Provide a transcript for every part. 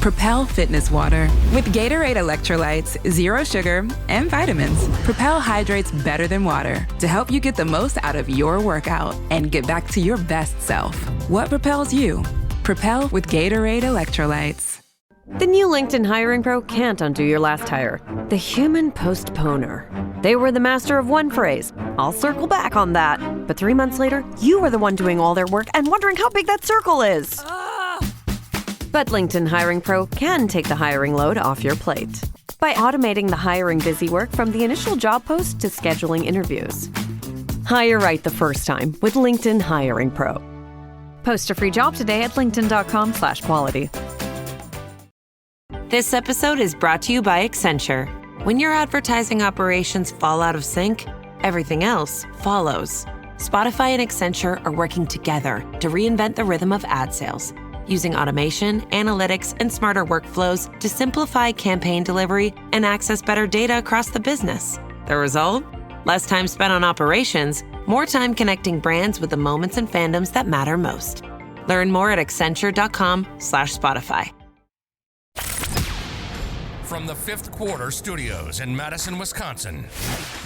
Propel Fitness Water. With Gatorade electrolytes, zero sugar, and vitamins, Propel hydrates better than water to help you get the most out of your workout and get back to your best self. What propels you? Propel with Gatorade electrolytes. The new LinkedIn Hiring Pro can't undo your last hire. The human postponer. They were the master of one phrase. I'll circle back on that. But 3 months later, you were the one doing all their work and wondering how big that circle is. But LinkedIn Hiring Pro can take the hiring load off your plate by automating the hiring busy work from the initial job post to scheduling interviews. Hire right the first time with LinkedIn Hiring Pro. Post a free job today at linkedin.com/quality. This episode is brought to you by Accenture. When your advertising operations fall out of sync, everything else follows. Spotify and Accenture are working together to reinvent the rhythm of ad sales, using automation, analytics, and smarter workflows to simplify campaign delivery and access better data across the business. The result? Less time spent on operations, more time connecting brands with the moments and fandoms that matter most. Learn more at accenture.com/Spotify. From the Fifth Quarter Studios in Madison, Wisconsin,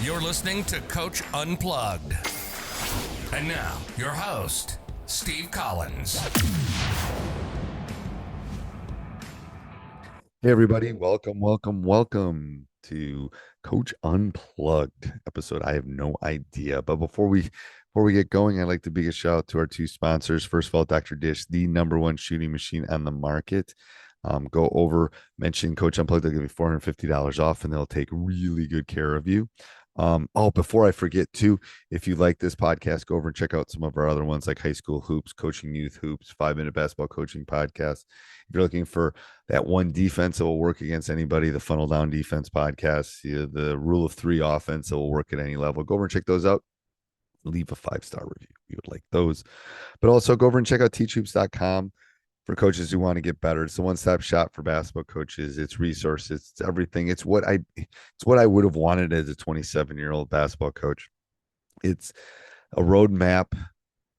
you're listening to Coach Unplugged. And now, your host, Steve Collins. Hey everybody, welcome to Coach Unplugged episode. I have no idea, but before we get going, I'd like to big a shout out to our two sponsors. First of all, Dr. Dish, the #1 shooting machine on the market. Go over, mention Coach Unplugged, they'll give you $450 off, and they'll take really good care of you. Before I forget too, if you like this podcast, go over and check out some of our other ones like High School Hoops, Coaching Youth Hoops, 5-Minute Basketball Coaching Podcast. If you're looking for that one defense that will work against anybody, the Funnel Down Defense Podcast, the Rule of 3 offense that will work at any level, go over and check those out. Leave a 5-star review. We would like those. But also go over and check out teachhoops.com. For coaches who want to get better. It's a one-stop shop for basketball coaches. It's resources, it's everything. It's what I would have wanted as a 27-year-old basketball coach. It's a roadmap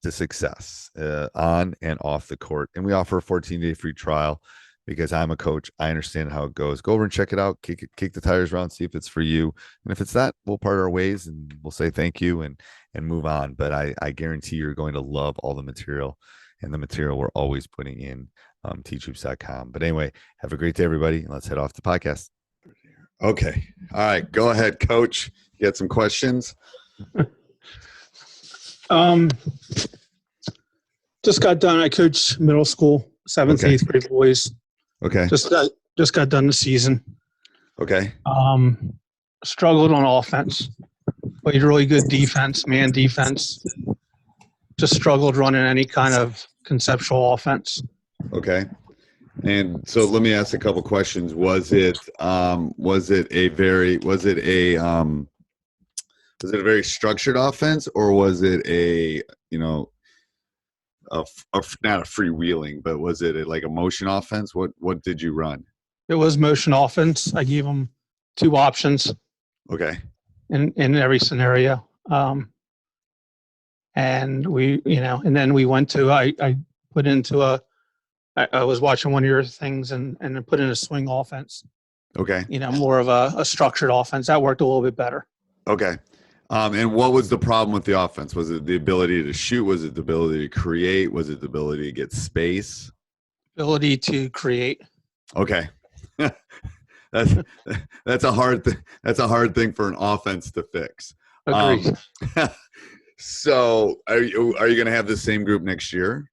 to success on and off the court. And we offer a 14-day free trial because I'm a coach. I understand how it goes. Go over and check it out. Kick the tires around, see if it's for you. And if it's not, we'll part our ways and we'll say thank you and move on. But I guarantee you're going to love all the material. And the material we're always putting in teachhoops.com. But anyway, have a great day, everybody. Let's head off the podcast. Okay. All right. Go ahead, Coach. You got some questions? Just got done. I coach middle school, 7th, 8th grade boys. Okay. Just got done the season. Okay. Struggled on offense. Played really good defense, man defense. Just struggled running any kind of conceptual offense. Okay. And so let me ask a couple questions. Was it a very structured offense, or was it not a freewheeling, but was it like a motion offense? What did you run? It was motion offense. I gave them 2 options. Okay. In every scenario. And then we went to, I put into I was watching one of your things and then put in a swing offense. Okay. More of a structured offense. That worked a little bit better. Okay. And what was the problem with the offense? Was it the ability to shoot? Was it the ability to create? Was it the ability to get space? Ability to create. Okay. That's a hard thing for an offense to fix. Agreed. So are you going to have the same group next year?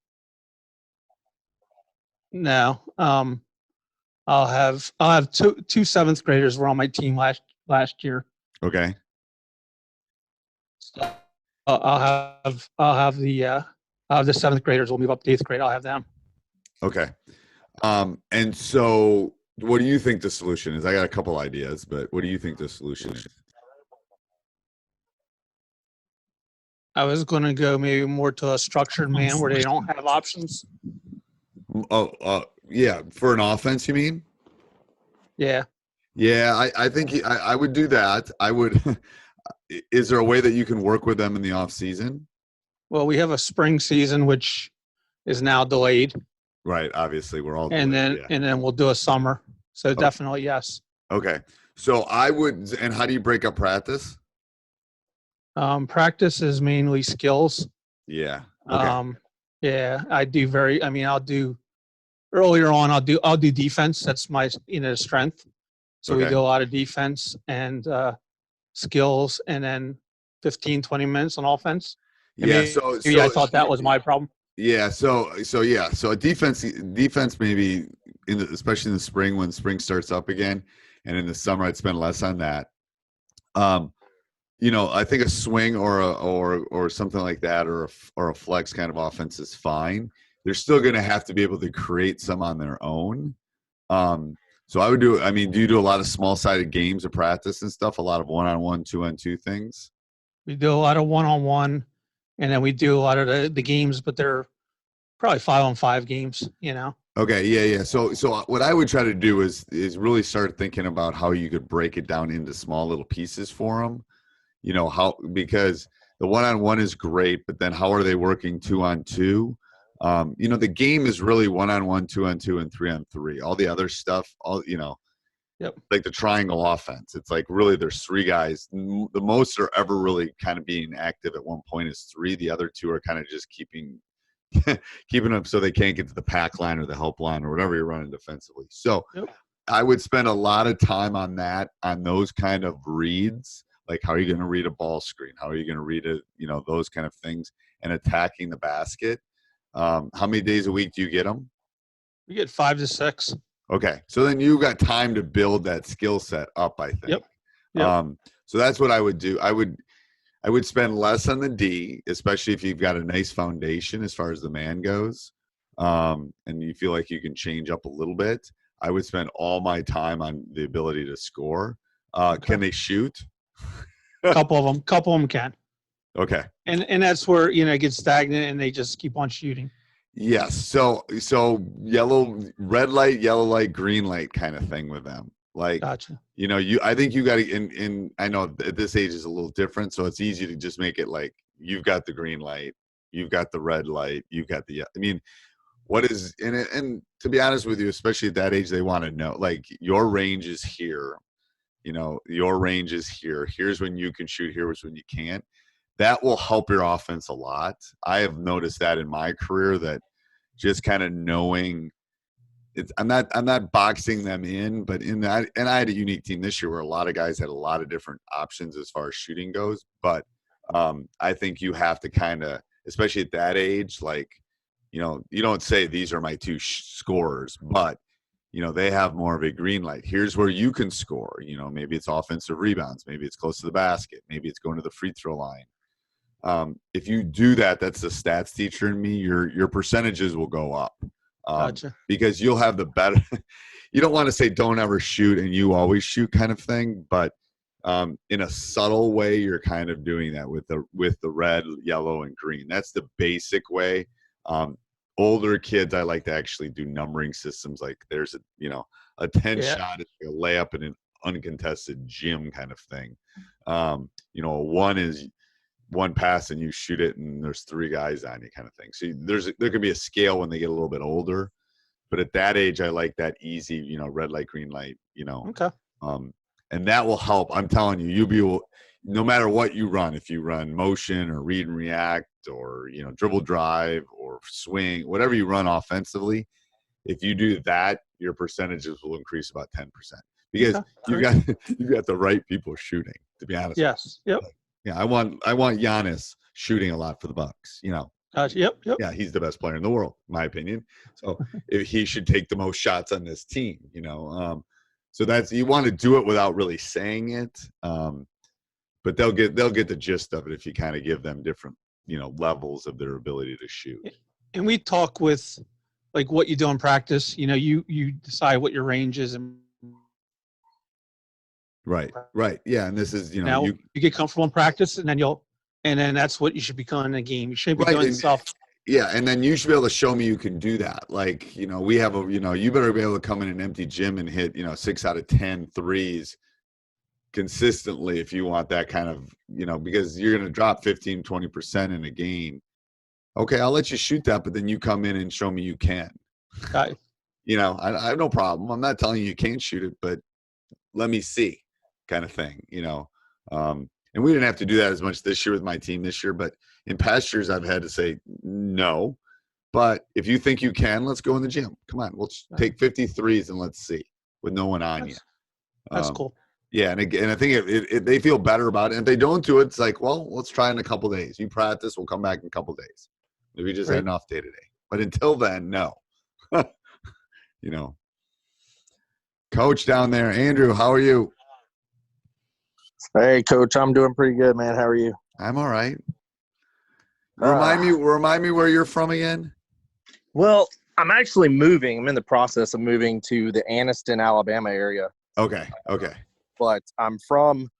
No. I'll have 2 7th graders were on my team last year. Okay. So I'll have the 7th graders will move up to 8th grade. I'll have them. Okay. And so what do you think the solution is? I got a couple ideas, but what do you think the solution is? I was going to go maybe more to a structured man where they don't have options. Yeah. For an offense, you mean? Yeah. Yeah. I think I would do that. I would. Is there a way that you can work with them in the off season? Well, we have a spring season, which is now delayed. Right. Obviously, we're all and doing then it. Yeah. and then we'll do a summer. So definitely yes. Okay. So I would. And how do you break up practice? Practice is mainly skills. Yeah. Okay. Yeah, I do very. I mean, I'll do earlier on. I'll do defense. That's my strength. So we Okay. do a lot of defense and skills, and then 15, 20 minutes on offense. And Yeah. maybe I thought that was my problem. Yeah. So a defense maybe especially in the spring when spring starts up again, and in the summer I'd spend less on that. I think a swing or something like that, or a flex kind of offense is fine. They're still going to have to be able to create some on their own. So I would do. I mean, do you do a lot of small-sided games of practice and stuff? A lot of one-on-one, two-on-two things. We do a lot of one-on-one, and then we do a lot of the games, but they're probably 5-on-5 games. Okay, yeah. So what I would try to do is really start thinking about how you could break it down into small little pieces for them. Because the one-on-one is great, but then how are they working two-on-two? The game is really one-on-one, two-on-two, and three-on-three. All the other stuff, Yep. like the triangle offense. It's like really there's three guys. The most are ever really kind of being active at one point is three. The other two are kind of just keeping them so they can't get to the pack line or the help line or whatever you're running defensively. So Yep. I would spend a lot of time on those kind of reads. Like, how are you going to read a ball screen? How are you going to read it? Those kind of things, and attacking the basket. How many days a week do you get them? We get 5 to 6. Okay. So then you got time to build that skill set up, I think. Yep. So that's what I would do. I would spend less on the D, especially if you've got a nice foundation as far as the man goes. And you feel like you can change up a little bit. I would spend all my time on the ability to score. Can they shoot? Couple of them can. Okay. And that's where it gets stagnant and they just keep on shooting. Yes. So red light, yellow light, green light kind of thing with them. Like, Gotcha. I think you got to, and I know at this age is a little different, so it's easy to just make it like you've got the green light, you've got the red light, you've got what is in it? And to be honest with you, especially at that age, they want to know, like, your range is here. Your range is here. Here's when you can shoot. Here's when you can't. That will help your offense a lot. I have noticed that in my career, that just kind of knowing I'm not boxing them in, but and I had a unique team this year where a lot of guys had a lot of different options as far as shooting goes. But I think you have to kind of, especially at that age, like, you don't say these are my two scorers, but they have more of a green light. Here's where you can score. Maybe it's offensive rebounds. Maybe it's close to the basket. Maybe it's going to the free throw line. If you do that, that's the stats teacher in me. Your percentages will go up. Gotcha. Because you'll have the better. You don't want to say don't ever shoot and you always shoot kind of thing, but in a subtle way, you're kind of doing that with the red, yellow, and green. That's the basic way. Older kids, I like to actually do numbering systems. Like there's a 10 shot, a layup in an uncontested gym kind of thing. A one is one pass and you shoot it and there's three guys on you kind of thing. So there could be a scale when they get a little bit older, but at that age, I like that easy, red light, green light, Okay. And that will help. I'm telling you, no matter what you run, if you run motion or read and react or, dribble drive or swing, whatever you run offensively, if you do that, your percentages will increase about 10% because you've got the right people shooting, to be honest. Yes. Yep. Yeah. I want Giannis shooting a lot for the Bucks, Gotcha. Yep. Yeah. He's the best player in the world, in my opinion. So he should take the most shots on this team, so you want to do it without really saying it. But they'll get the gist of it if you kind of give them different, levels of their ability to shoot. And we talk with like what you do in practice, you decide what your range is. And Right. Yeah. And this is, now you get comfortable in practice and then that's what you should be doing in a game. You shouldn't be doing stuff. Yeah. And then you should be able to show me you can do that. Like, we have you better be able to come in an empty gym and hit, 6 out of 10 threes consistently if you want that kind of, because you're going to drop 15, 20% in a game. Okay, I'll let you shoot that, but then you come in and show me you can. Okay. I have no problem. I'm not telling you can't shoot it, but let me see, kind of thing. And we didn't have to do that as much this year with my team this year, but in past years I've had to say no. But if you think you can, let's go in the gym. Come on, we'll take 53s and let's see with no one on you. That's cool. Yeah, and I think they feel better about it. And if they don't do it, it's like, well, let's try in a couple days. You practice, we'll come back in a couple days. Maybe just had an off day today. But until then, no. Coach down there, Andrew, how are you? Hey, Coach, I'm doing pretty good, man. How are you? I'm all right. Remind me where you're from again. Well, I'm actually moving. I'm in the process of moving to the Anniston, Alabama area. Okay. But I'm from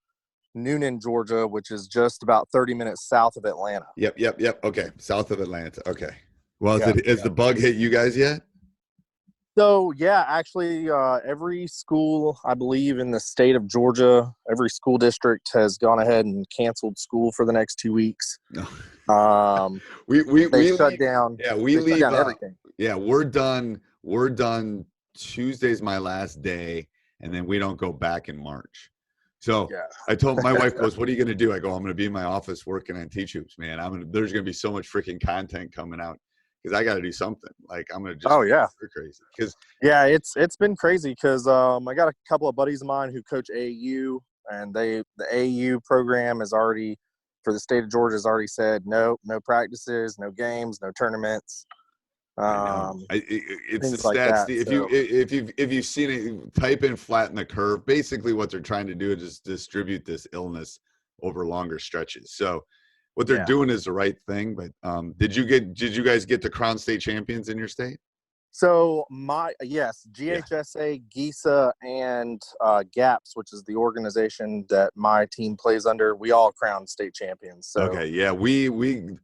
Noonan, Georgia, which is just about 30 minutes south of Atlanta. Yep. Okay, south of Atlanta. Okay. Well, has the bug hit you guys yet? So, yeah, actually, every school, I believe, in the state of Georgia, every school district has gone ahead and canceled school for the next 2 weeks. No. They shut down. Yeah, we leave. Shut down everything. Yeah, we're done. We're done. Tuesday's my last day, and then we don't go back in March. So I told my wife, goes, "What are you going to do?" I go, "I'm going to be in my office working on teach hoops, man. There's going to be so much freaking content coming out because I got to do something. Like I'm going to just crazy because it's been crazy because I got a couple of buddies of mine who coach AAU, and the AAU program is already for the state of Georgia has already said no practices, no games, no tournaments. It's the stats. Like that, if you've seen it, type in flatten the curve. Basically, what they're trying to do is just distribute this illness over longer stretches. So, what they're doing is the right thing. But did you guys get to crown state champions in your state? So GHSA, GISA, and GAPS, which is the organization that my team plays under, we all crowned state champions. So okay, yeah,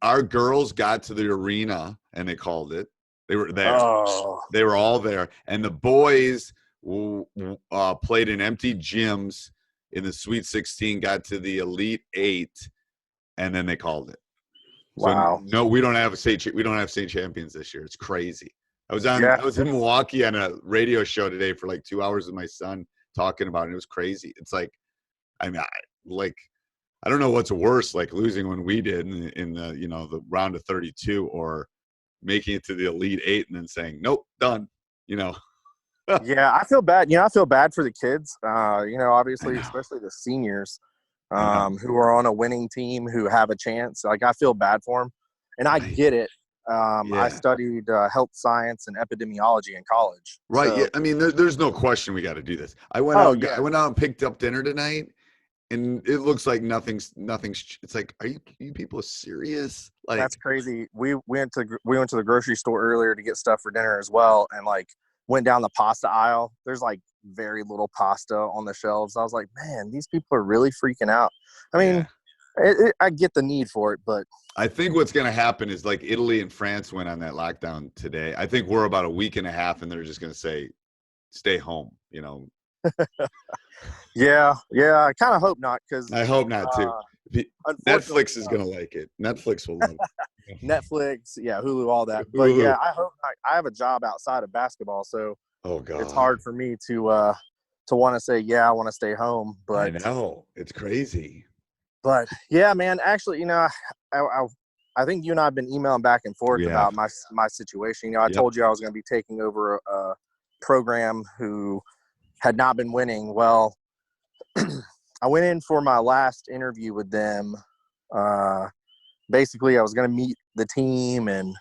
our girls got to the arena and they called it. They were there. Oh. They were all there, and the boys played in empty gyms in the Sweet 16, got to the Elite 8, and then they called it. Wow. So, no, we don't have state champions this year. It's crazy. I was in Milwaukee on a radio show today for like 2 hours with my son talking about it. It was crazy. It's like, I don't know what's worse, like losing when we did in the the round of 32, or making it to the Elite 8 and then saying nope, done. Yeah, I feel bad. I feel bad for the kids. Obviously, especially the seniors who are on a winning team who have a chance. Like, I feel bad for them, and I get it. I studied health science and epidemiology in college. Right. So. Yeah. I mean, there's no question we got to do this. I went out and picked up dinner tonight, and it looks like nothing's. It's like, are you people serious? Like, that's crazy. We went to the grocery store earlier to get stuff for dinner as well, and like went down the pasta aisle. There's like very little pasta on the shelves. I was like, man, these people are really freaking out. I mean, I get the need for it, but I think what's going to happen is like Italy and France went on that lockdown today. I think we're about a week and a half, and they're just going to say, stay home, Yeah. I kind of hope not, because I hope not too. Netflix is going to like it. Netflix will love it. Netflix, Hulu, all that. But Hulu. I hope I have a job outside of basketball, so it's hard for me to want to say, I want to stay home. But I know it's crazy. But yeah, man, actually, I think you and I have been emailing back and forth about my situation. I told you I was going to be taking over a program who had not been winning. Well, I went in for my last interview with them. Basically, I was going to meet the team and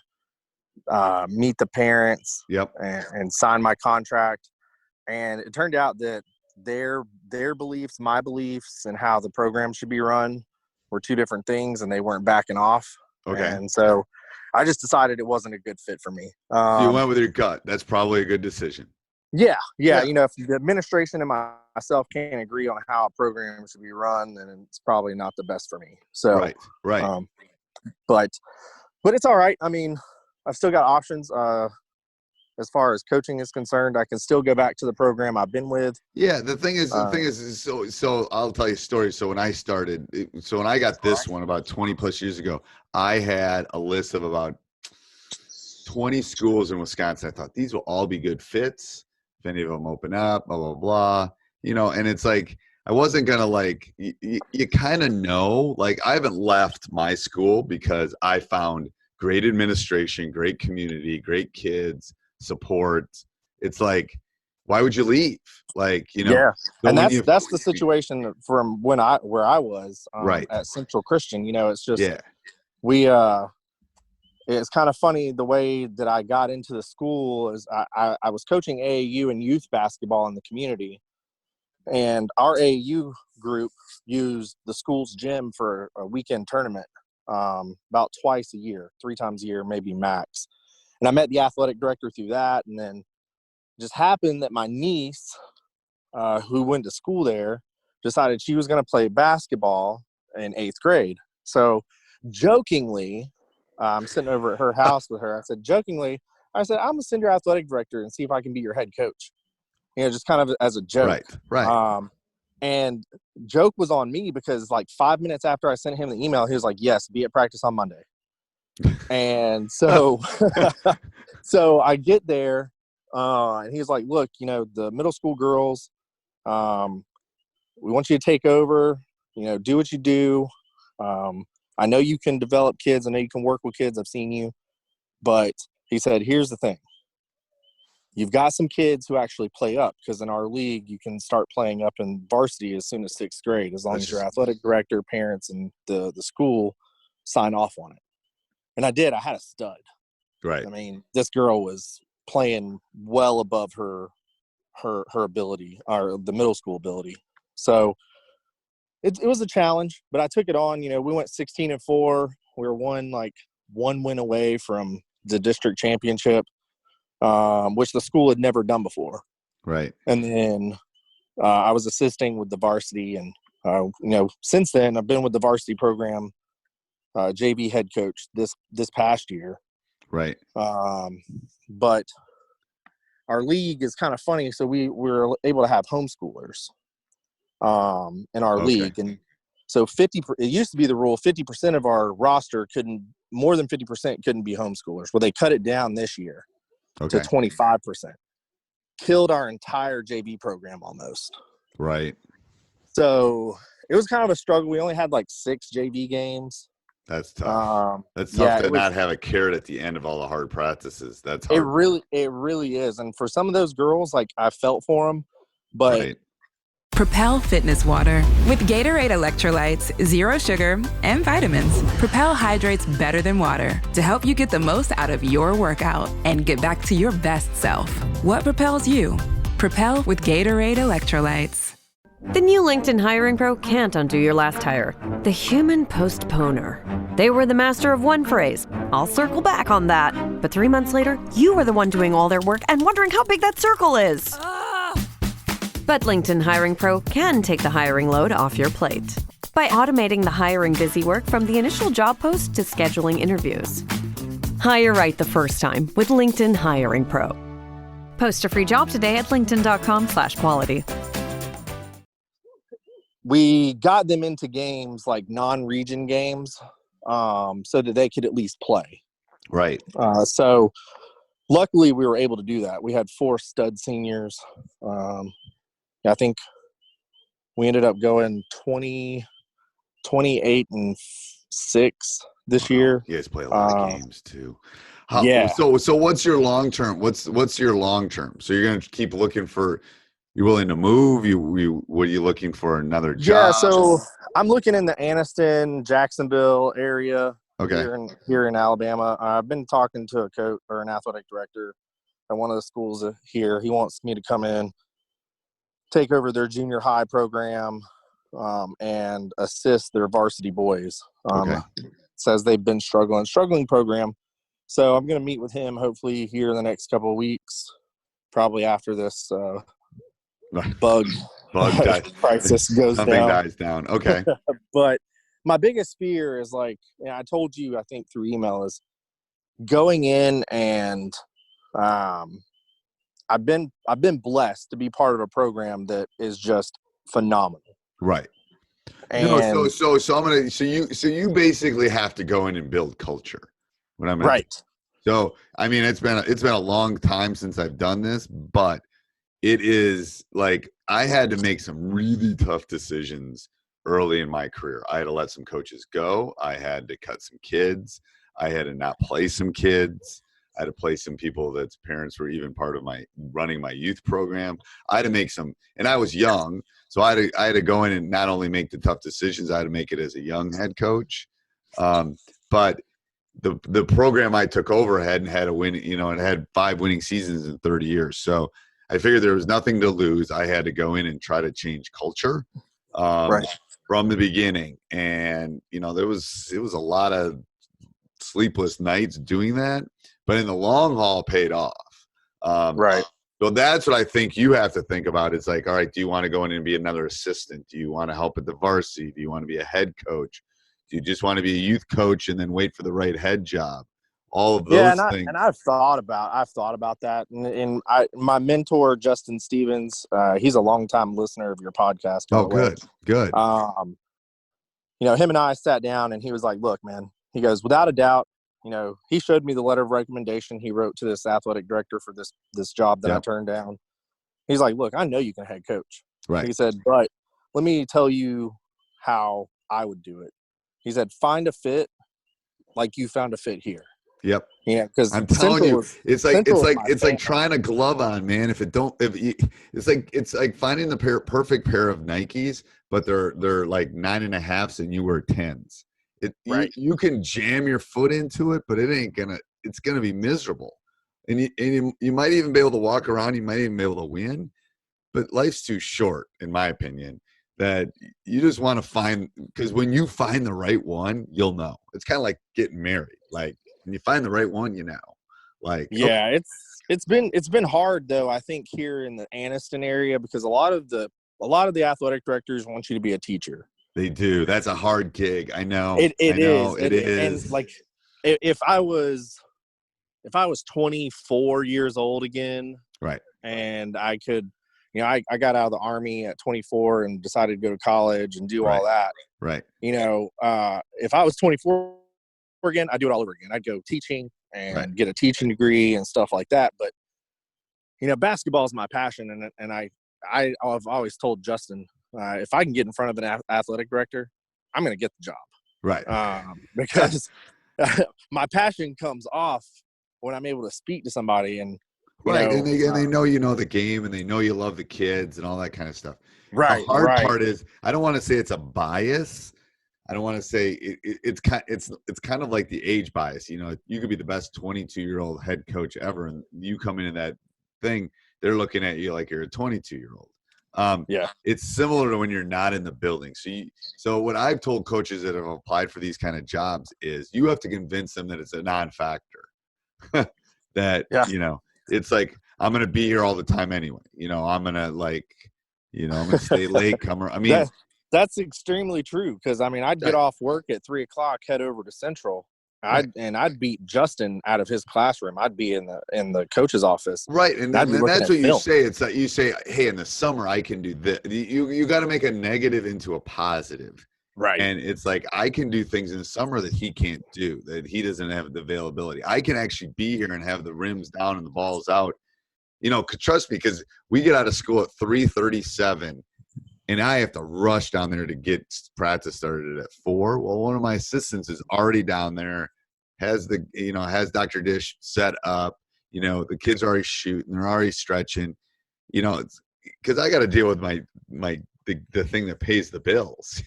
meet the parents and sign my contract. And it turned out that their beliefs, my beliefs, and how the program should be run were two different things, and they weren't backing off. Okay. And so I just decided it wasn't a good fit for me. You went with your gut. That's probably a good decision. Yeah. If the administration and myself can't agree on how a program should be run, then it's probably not the best for me. So right. But it's all right. I mean, I've still got options. As far as coaching is concerned, I can still go back to the program I've been with. Yeah, the thing is, so I'll tell you a story. So when I started, when I got this one about 20 plus years ago, I had a list of about 20 schools in Wisconsin. I thought these will all be good fits. If any of them open up, blah, blah, blah. And it's like, I wasn't going to like, you kind of know, like I haven't left my school because I found great administration, great community, great kids, support. It's like, why would you leave? Like, Yeah. And that's the situation from where I was right at Central Christian. It's just, yeah. It's kind of funny the way that I got into the school is I was coaching AAU and youth basketball in the community. And our AAU group used the school's gym for a weekend tournament about twice a year, 3 times a year, maybe max. And I met the athletic director through that. And then just happened that my niece, who went to school there, decided she was going to play basketball in 8th grade. So jokingly, I'm sitting over at her house with her. I said, I'm going to send your athletic director and see if I can be your head coach. Just kind of as a joke. Right. And joke was on me because like 5 minutes after I sent him the email, he was like, yes, be at practice on Monday. And so, so I get there and he's like, look, the middle school girls, we want you to take over, do what you do. I know you can develop kids. I know you can work with kids. I've seen you. But he said, here's the thing. You've got some kids who actually play up because in our league, you can start playing up in varsity as soon as 6th grade, as long as your athletic director, parents, and the school sign off on it. And I did. I had a stud. Right. I mean, this girl was playing well above her ability, or the middle school ability. So it was a challenge, but I took it on. We went 16-4. We were one win away from the district championship. Which the school had never done before. Right. And then I was assisting with the varsity. And, since then, I've been with the varsity program, JV head coach this past year. Right. But our league is kind of funny. So we were able to have homeschoolers in our league. And so it used to be the rule, 50% of our roster more than 50% couldn't be homeschoolers. Well, they cut it down this year. To 25%. Killed our entire JV program almost. Right. So it was kind of a struggle. We only had 6 JV games. That's tough. That's tough to not have a carrot at the end of all the hard practices. That's hard. It really is. And for some of those girls, I felt for them, but right. Propel Fitness Water. With Gatorade electrolytes, zero sugar, and vitamins, Propel hydrates better than water to help you get the most out of your workout and get back to your best self. What propels you? Propel with Gatorade electrolytes. The new LinkedIn Hiring Pro can't undo your last hire. The human postponer. They were the master of one phrase. I'll circle back on that. But 3 months later, you were the one doing all their work and wondering how big that circle is. But LinkedIn Hiring Pro can take the hiring load off your plate by automating the hiring busy work from the initial job post to scheduling interviews. Hire right the first time with LinkedIn Hiring Pro. Post a free job today at linkedin.com/quality. We got them into games like non-region games so that they could at least play. Right. So luckily we were able to do that. We had 4 stud seniors. I think we ended up going 28-6 this year. You guys play a lot of games too. So what's your long term? What's your long term? So you're going to keep looking for? You're willing to move? What are you looking for? Another job? Yeah. So I'm looking in the Anniston, Jacksonville area. Okay. Here in Alabama. I've been talking to a coach or an athletic director at one of the schools here. He wants me to come in, take over their junior high program, and assist their varsity boys. Says they've been struggling program. So I'm going to meet with him hopefully here in the next couple of weeks, probably after this bug crisis goes Something down. dies down. Okay. But my biggest fear is I told you, I think through email, is going in and I've been blessed to be part of a program that is just phenomenal. Right. And so you basically have to go in and build culture. Right. So, I mean, it's been a long time since I've done this, but it is like I had to make some really tough decisions early in my career. I had to let some coaches go. I had to cut some kids. I had to not play some kids. I had to play some people that's parents were even part of my running my youth program. I had to make some, and I was young, so I had to go in and not only make the tough decisions, I had to make it as a young head coach. But the program I took over hadn't had a win, it had 5 winning seasons in 30 years. So I figured there was nothing to lose. I had to go in and try to change culture from the beginning. And, it was a lot of sleepless nights doing that, but in the long haul paid off. So that's what I think you have to think about. It's like, all right, do you want to go in and be another assistant? Do you want to help at the varsity? Do you want to be a head coach? Do you just want to be a youth coach and then wait for the right head job? All of those things. And I've thought about that. And my mentor, Justin Stevens, he's a longtime listener of your podcast. Oh, good. Him and I sat down and he was like, look, man, he goes, without a doubt, he showed me the letter of recommendation he wrote to this athletic director for this job that I turned down. He's like, look, I know you can head coach. Right. He said, but let me tell you how I would do it. He said, find a fit like you found a fit here. Yep. Yeah, because I'm telling you, it's like trying a glove on, man. It's like finding the perfect pair of Nikes, but they're like 9.5s and you wear 10s. You can jam your foot into it, but it's gonna be miserable. And you might even be able to walk around, you might even be able to win, but life's too short, in my opinion, that you just want to find, because when you find the right one, you'll know. It's kind of like getting married. Like when you find the right one, it's been hard though, I think, here in the Anniston area, because a lot of the athletic directors want you to be a teacher. They do. That's a hard gig. I know. It is. And like if I was 24 years old again, right, and I could, I got out of the Army at 24 and decided to go to college and do all that. Right. If I was 24 again, I'd do it all over again. I'd go teaching and get a teaching degree and stuff like that. But, basketball is my passion. And I've always told Justin, if I can get in front of an athletic director, I'm going to get the job. Right. Because my passion comes off when I'm able to speak to somebody and, and they know the game, and they know you love the kids and all that kind of stuff. Right. The hard part is, I don't want to say it's a bias. I don't want to say it's kind of like the age bias. You could be the best 22-year-old head coach ever, and you come into that thing, they're looking at you like you're a 22-year-old. It's similar to when you're not in the building. So what I've told coaches that have applied for these kind of jobs is you have to convince them that it's a non-factor. It's like, I'm going to be here all the time anyway. I'm going to I'm going to stay late. That's extremely true. Because I'd get off work at 3:00, head over to Central. I'd beat Justin out of his classroom. I'd be in the coach's office. Right. And that's what you say. It's like you say, hey, in the summer I can do this. You got to make a negative into a positive. Right. And it's like, I can do things in the summer that he can't do, that he doesn't have the availability. I can actually be here and have the rims down and the balls out. Trust me, because we get out of school at 3:37 and I have to rush down there to get practice started at 4. Well, one of my assistants is already down there, has Dr. Dish set up, the kids are already shooting, they're already stretching, it's because I got to deal with the thing that pays the bills.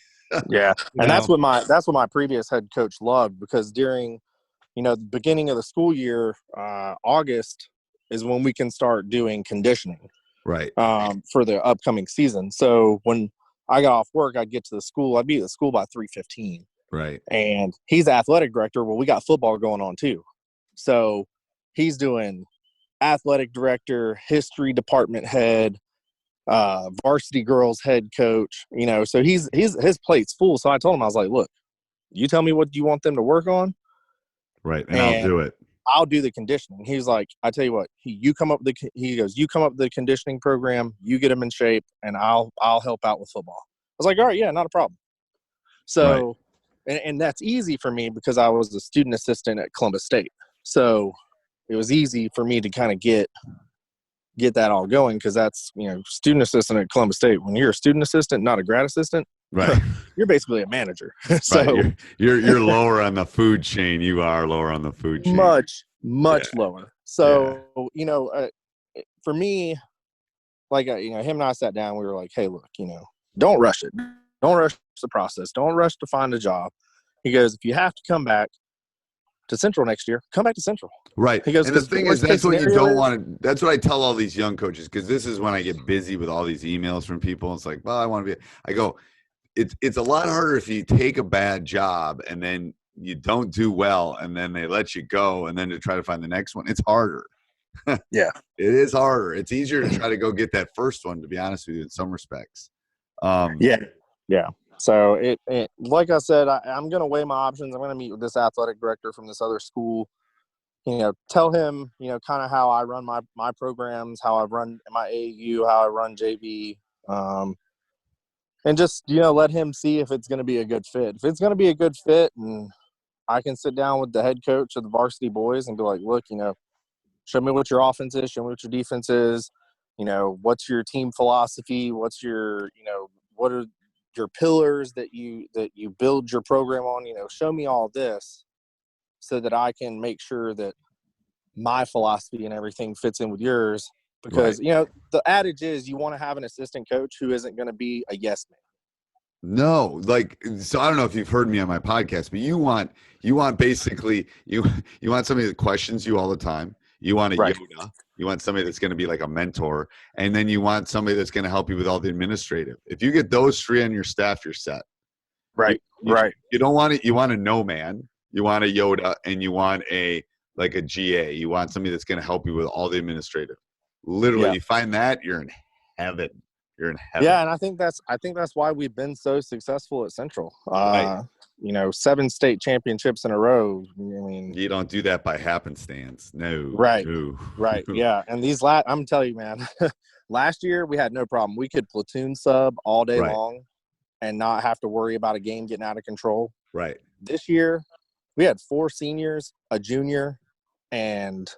Yeah. And that's what my previous head coach loved, because during, the beginning of the school year, August is when we can start doing conditioning. Right. For the upcoming season. So when I got off work, I'd get to the school. I'd be at the school by 3:15. Right. And he's the athletic director. Well, we got football going on too. So he's doing athletic director, history department head, varsity girls head coach, so his plate's full. So I told him, I was like, look, you tell me what you want them to work on. Right. And I'll do it. I'll do the conditioning. He's like, I tell you what, you come up with the conditioning program, you get them in shape, and I'll help out with football. I was like, all right, yeah, not a problem. So, and that's easy for me because I was a student assistant at Columbus State. So it was easy for me to kind of get that all going, because that's, student assistant at Columbus State. When you're a student assistant, not a grad assistant, right, you're basically a manager. So right. You're lower on the food chain. You are lower on the food chain. Much lower. So for me, like him and I sat down. We were like, hey, look, don't rush it. Don't rush the process. Don't rush to find a job. He goes, if you have to come back to Central next year, come back to Central. Right. He goes, and the thing is, that's what you don't want to, that's what I tell all these young coaches, because this is when I get busy with all these emails from people. It's like, well, I go, it's a lot harder if you take a bad job and then you don't do well and then they let you go and then to try to find the next one. It's harder. Yeah. It is harder. It's easier to try to go get that first one, to be honest with you, in some respects. Yeah. So it like I said, I'm going to weigh my options. I'm going to meet with this athletic director from this other school, tell him, kind of how I run my programs, how I run my AAU, how I run JV, and just, let him see if it's going to be a good fit. If it's going to be a good fit, and I can sit down with the head coach of the varsity boys and be like, look, show me what your offense is, show me what your defense is, what's your team philosophy, what's your, what are your pillars that you build your program on, show me all this so that I can make sure that my philosophy and everything fits in with yours. Because, right. The adage is you want to have an assistant coach who isn't going to be a yes man. No, so I don't know if you've heard me on my podcast, but you want basically, you want somebody that questions you all the time. You want a Yoda. You want somebody that's going to be like a mentor. And then you want somebody that's going to help you with all the administrative. If you get those three on your staff, you're set. Right. You don't want it. You want a no man. You want a Yoda, and you want a GA. You want somebody that's going to help you with all the administrative. Literally, you find that, you're in heaven. You're in heaven. Yeah, and I think that's why we've been so successful at Central. Right. 7 state championships in a row. I mean, you don't do that by happenstance. No. Right. No. Right. Yeah. And I'm telling you, man, last year we had no problem. We could platoon sub all day long and not have to worry about a game getting out of control. Right. This year we had 4 seniors, a junior, and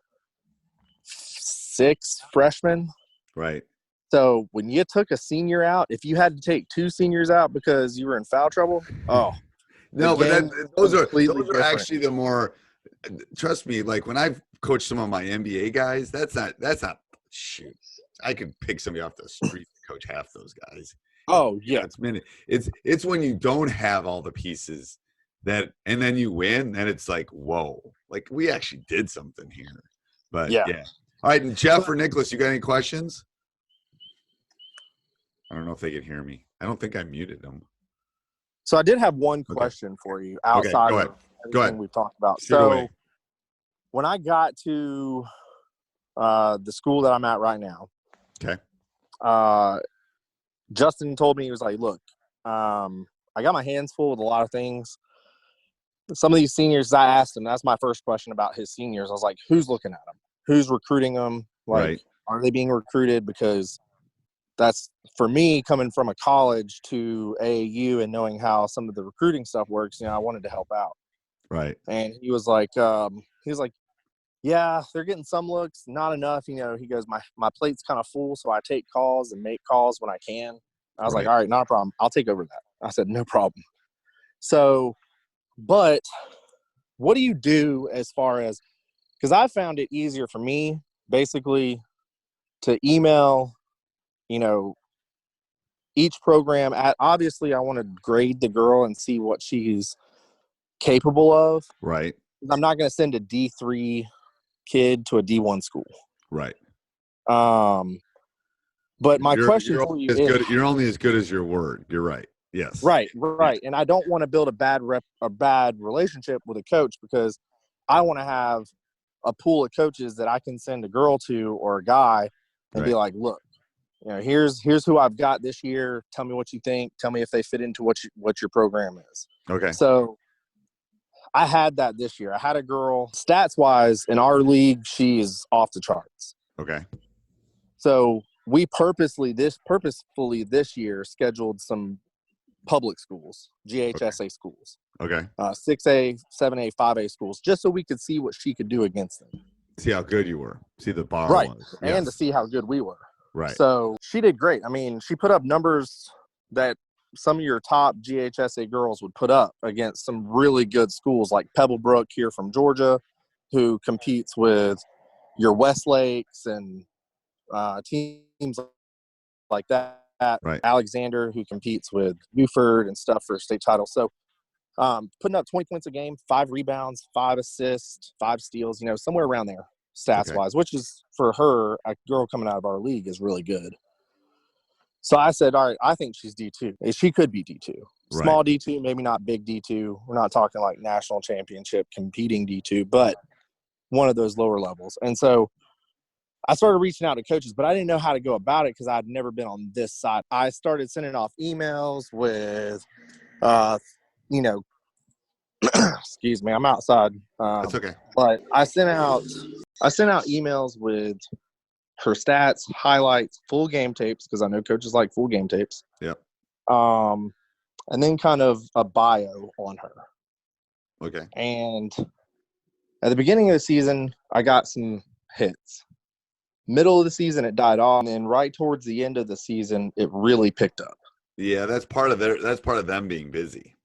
6 freshmen. Right. So when you took a senior out, if you had to take 2 seniors out because you were in foul trouble, no, but those are actually the more. Trust me, like when I've coached some of my NBA guys, that's not. Shoot, I could pick somebody off the street to coach half those guys. Oh yeah, it's when you don't have all the pieces and then you win, and it's like, whoa, like we actually did something here. But yeah. All right, and Jeff or Nicholas, you got any questions? I don't know if they can hear me. I don't think I muted them. So I did have one question for you outside of everything we've talked about. When I got to the school that I'm at right now, Justin told me, he was like, look, I got my hands full with a lot of things. Some of these seniors, I asked him, that's my first question about his seniors. I was like, who's looking at them? Who's recruiting them? Are they being recruited? Because that's, for me, coming from a college to AAU and knowing how some of the recruiting stuff works, I wanted to help out. Right. And he was like, yeah, they're getting some looks, not enough. He goes, my plate's kind of full, so I take calls and make calls when I can. I was like, all right, not a problem. I'll take over that. I said, no problem. So, but what do you do as far as, because I found it easier for me basically to email, each program obviously I want to grade the girl and see what she's capable of. Right. I'm not going to send a D3 kid to a D1 school. Right. But my question for you is, you're only as good as your word. You're right. Yes. Right. And I don't want to build a bad relationship with a coach, because I want to have a pool of coaches that I can send a girl to or a guy and be like, look, here's who I've got this year. Tell me what you think. Tell me if they fit into what your program is. Okay. So I had that this year. I had a girl, stats wise, in our league, she is off the charts. Okay. So we purposefully this year scheduled some public schools, GHSA schools. Okay. 6A, 7A, 5A schools, just so we could see what she could do against them. See how good you were. See the bar right, was. and Yes. to see how good we were. Right. So she did great. I mean, she put up numbers that some of your top GHSA girls would put up against some really good schools like Pebblebrook here from Georgia, who competes with your Westlakes and teams like that. Right. Alexander, who competes with Buford and stuff for a state title. So putting up 20 points a game, 5 rebounds, 5 assists, 5 steals, somewhere around there stats-wise, which is, for her, a girl coming out of our league, is really good. So I said, all right, I think she's D2. She could be D2. Small D2, maybe not big D2. We're not talking like national championship competing D2, but one of those lower levels. And so I started reaching out to coaches, but I didn't know how to go about it because I'd never been on this side. I started sending off emails with, excuse me, I'm outside. That's okay. But I sent out emails with her stats, highlights, full game tapes, because I know coaches like full game tapes. Yep. And then kind of a bio on her. Okay. And at the beginning of the season, I got some hits. Middle of the season, it died off, and then right towards the end of the season, it really picked up. Yeah, that's part of them being busy.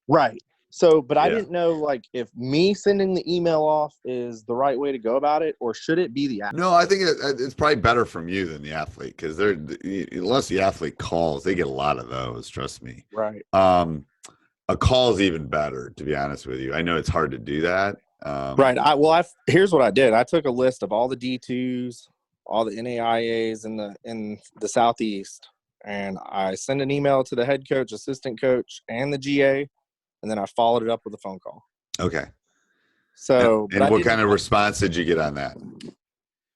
Right. So, but I didn't know, like, if me sending the email off is the right way to go about it, or should it be the athlete? No, I think it's probably better from you than the athlete, because unless the athlete calls, they get a lot of those. Trust me. Right. A call is even better, to be honest with you. I know it's hard to do that. Right. Here's what I did. I took a list of all the D2s, all the NAIAs in the Southeast, and I sent an email to the head coach, assistant coach, and the GA. And then I followed it up with a phone call. Okay. So, and what kind of response did you get on that?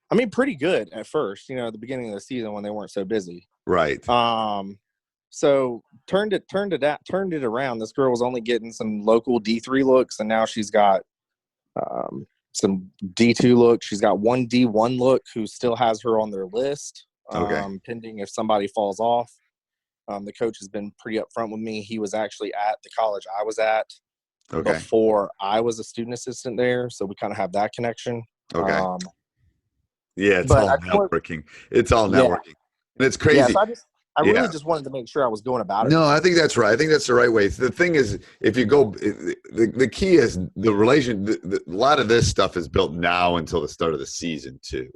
I mean, pretty good at first, at the beginning of the season when they weren't so busy. Right. So turned it around. This girl was only getting some local D3 looks, and now she's got some D2 looks. She's got one D1 look who still has her on their list, pending if somebody falls off. The coach has been pretty upfront with me. He was actually at the college I was at before I was a student assistant there, so we kind of have that connection. Okay. Yeah, it's all networking. It's all networking. And it's crazy. Yeah, so I really just wanted to make sure I was going about it. No, I think that's right. I think that's the right way. The thing is, if you go, the key is the relation. A lot of this stuff is built now until the start of the season too.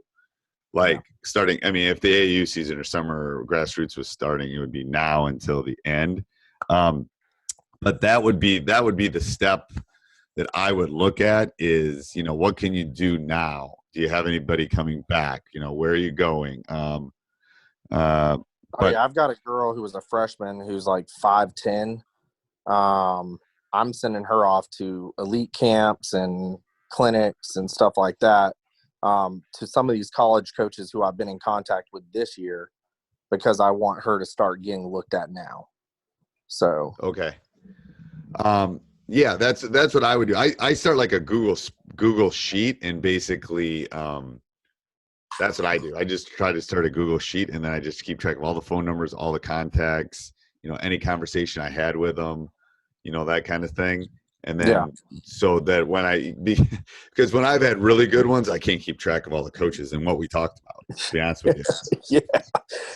Starting, I mean, if the AAU season or summer grassroots was starting, it would be now until the end. But that would be the step that I would look at is, what can you do now? Do you have anybody coming back? Where are you going? I've got a girl who was a freshman who's like 5'10". I'm sending her off to elite camps and clinics and stuff like that. To some of these college coaches who I've been in contact with this year, because I want her to start getting looked at now. So okay, that's what I would do. I start like a Google sheet, and basically that's what I do. I just try to start a Google sheet, and then I just keep track of all the phone numbers, all the contacts, any conversation I had with them, that kind of thing. And then so that because when I've had really good ones, I can't keep track of all the coaches and what we talked about, to be honest with you.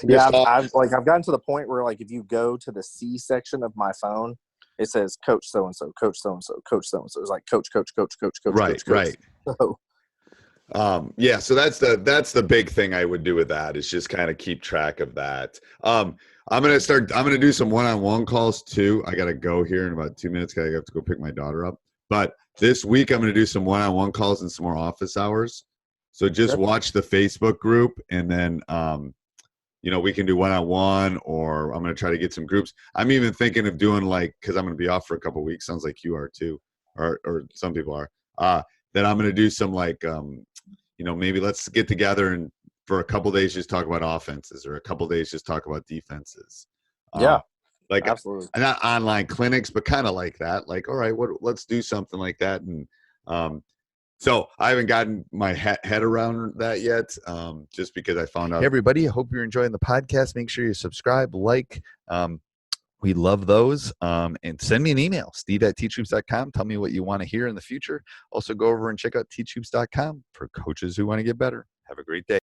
I've gotten to the point where, like, if you go to the C section of my phone, it says coach so-and-so, coach so-and-so, coach so-and-so. It's like coach. Right. So, so that's the big thing I would do with that, is just kind of keep track of that. I'm going to do some one-on-one calls too. I got to go here in about 2 minutes. I have to go pick my daughter up. But this week I'm going to do some one-on-one calls and some more office hours. So just watch the Facebook group, and then, we can do one-on-one, or I'm going to try to get some groups. I'm even thinking of doing, because I'm going to be off for a couple of weeks. Sounds like you are too, or some people are. Then I'm going to do some maybe let's get together and for a couple of days just talk about offenses, or a couple of days just talk about defenses. Absolutely. Not online clinics, but kind of like that. Like, all right, let's do something like that. And so I haven't gotten my head around that yet, just because I found out. Hey everybody, I hope you're enjoying the podcast. Make sure you subscribe, like. We love those. And send me an email, steve@teachhoops.com. Tell me what you want to hear in the future. Also, go over and check out teachhoops.com for coaches who want to get better. Have a great day.